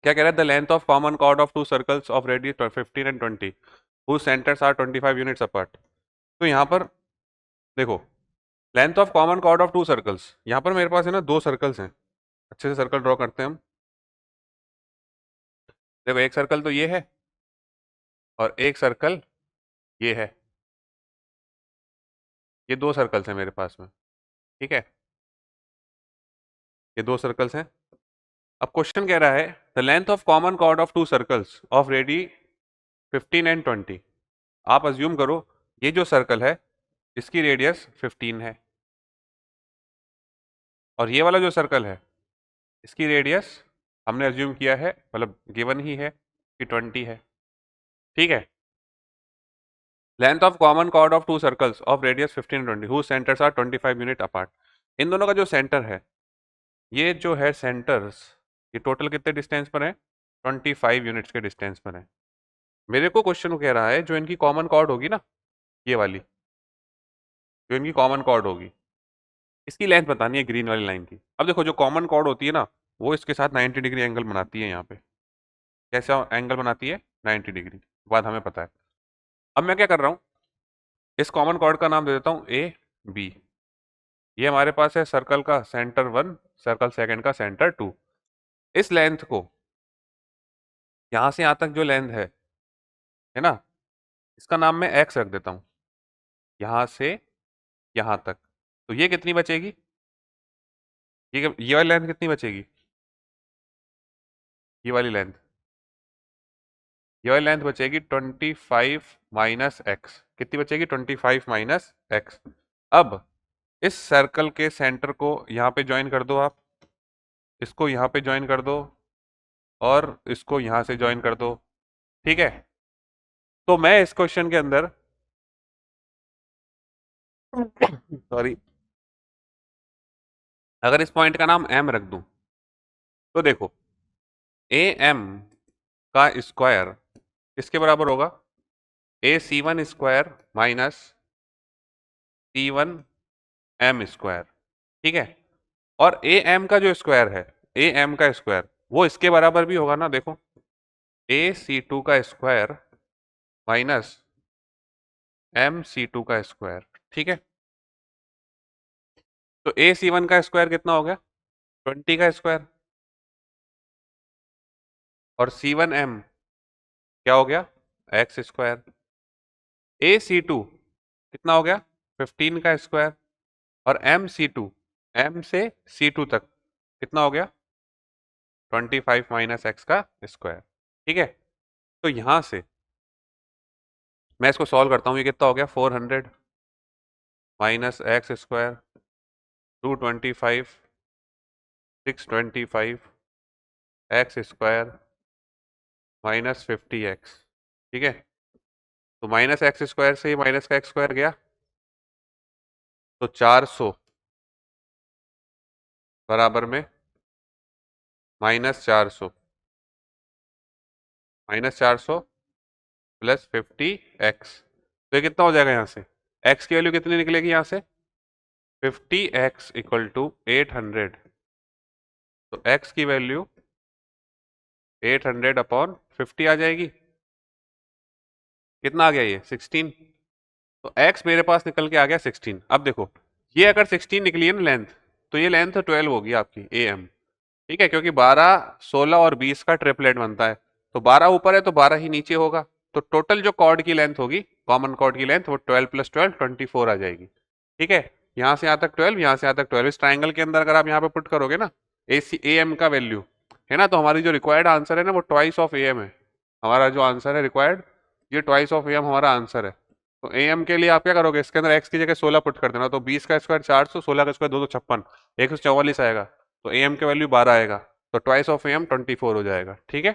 क्या कह रहा है, the length of common chord of two circles of radius 15 and 20 whose centres are 25 units apart. तो यहाँ पर देखो, length of common chord of two circles, यहाँ पर मेरे पास है ना दो सर्कल्स हैं। अच्छे से सर्कल ड्रॉ करते हैं हम। देखो, एक सर्कल तो ये है और एक सर्कल ये है। ये दो सर्कल्स हैं मेरे पास में, ठीक है, ये दो सर्कल्स हैं। अब क्वेश्चन कह रहा है the length of common chord of two circles of ready 15 and 20। आप अज्यूम करो ये जो सर्कल है इसकी रेडियस 15 है और ये वाला जो सर्कल है इसकी रेडियस हमने अज्यूम किया है, मतलब गिवन ही है कि 20 है, ठीक है। Length of common chord of two circles of radius 15 and 20 whose centres are 25 unit apart. इन दोनों का जो सेंटर है, ये जो है सेंटर्स, ये टोटल कितने डिस्टेंस पर है, 25 यूनिट्स के डिस्टेंस पर है। मेरे को क्वेश्चन कह रहा है जो इनकी कॉमन कॉर्ड होगी ना, ये वाली जो इनकी कॉमन कॉर्ड होगी, इसकी लेंथ बतानी है ग्रीन वाली लाइन की। अब देखो, जो कॉमन कॉर्ड होती है ना, वो इसके साथ 90 डिग्री एंगल बनाती है। यहाँ पे कैसा एंगल बनाती है, 90 डिग्री, बात हमें पता है। अब मैं क्या कर रहा हूँ, इस कॉमन कॉर्ड का नाम दे देता हूँ ए बी। ये हमारे पास है सर्कल का सेंटर 1, सर्कल सेकंड का सेंटर 2। इस लेंथ को, यहाँ से यहाँ तक जो लेंथ है ना, इसका नाम मैं एक्स रख देता हूँ, यहाँ से यहाँ तक। तो ये कितनी बचेगी, ये वाली लेंथ कितनी बचेगी, ये वाली लेंथ, ये वाली लेंथ बचेगी 25 माइनस एक्स। कितनी बचेगी, 25 माइनस एक्स। अब इस सर्कल के सेंटर को यहाँ पे ज्वाइन कर दो आप, इसको यहाँ पे ज्वाइन कर दो और इसको यहाँ से ज्वाइन कर दो, ठीक है। तो मैं इस क्वेश्चन के अंदर सॉरी, अगर इस पॉइंट का नाम एम रख दूं, तो देखो ए एम का स्क्वायर किसके बराबर होगा, ए सी वन स्क्वायर माइनस सी वन एम स्क्वायर, ठीक है। और ए एम का जो स्क्वायर है, ए एम का स्क्वायर वो इसके बराबर भी होगा ना। देखो, ए सी टू का square minus M C two का स्क्वायर, ठीक है। तो ए सी वन का स्क्वायर कितना हो गया, 20 का स्क्वायर, और सी वन एम क्या हो गया, X square. A C two कितना हो गया, 15 का स्क्वायर, और एम सी टू, एम से सी टू तक कितना हो गया, 25 माइनस एक्स का स्क्वायर, ठीक है। तो यहां से मैं इसको सॉल्व करता हूँ, ये कितना हो गया, 400 minus x square 225 625 x square minus 50 x, ठीक है। तो माइनस एक्स स्क्वायर से माइनस का एक्स स्क्वायर गया, तो 400 बराबर में -400 प्लस 50 एक्स। तो ये कितना हो जाएगा, यहाँ से एक्स की वैल्यू कितनी निकलेगी, यहाँ से 50 एक्स इक्वल टू 800। तो एक्स की वैल्यू 800 अपॉन 50 आ जाएगी। कितना आ गया, ये 16। तो x मेरे पास निकल के आ गया 16। अब देखो, ये अगर 16 निकली है ना लेंथ, तो ये लेंथ 12 होगी आपकी ए एम, ठीक है, क्योंकि 12 16 और 20 का ट्रिपलेट बनता है। तो 12 ऊपर है तो 12 ही नीचे होगा। तो टोटल जो कॉर्ड की लेंथ होगी, कॉमन कॉर्ड की लेंथ, वो 12 प्लस 12 24 आ जाएगी, ठीक है। यहाँ से यहाँ तक 12, यहाँ से यहाँ तक 12। इस ट्राइंगल के अंदर अगर आप यहाँ पे पुट करोगे ना ए सी ए एम का वैल्यू, है ना, तो हमारी जो रिक्वायर्ड आंसर है ना, वो ट्वाइस ऑफ ए एम है। हमारा जो आंसर है रिक्वायर्ड, ये ट्वाइस ऑफ ए एम हमारा आंसर है। तो ए एम के लिए आप क्या करोगे, इसके अंदर एक्स की जगह 16 पुट कर देना। तो 20 का स्क्वायर 400, 16 का स्क्वायर 256, 144 आएगा। तो ए एम के वैल्यू 12 आएगा। तो ट्वाइस ऑफ ए एम 24 हो जाएगा, ठीक है।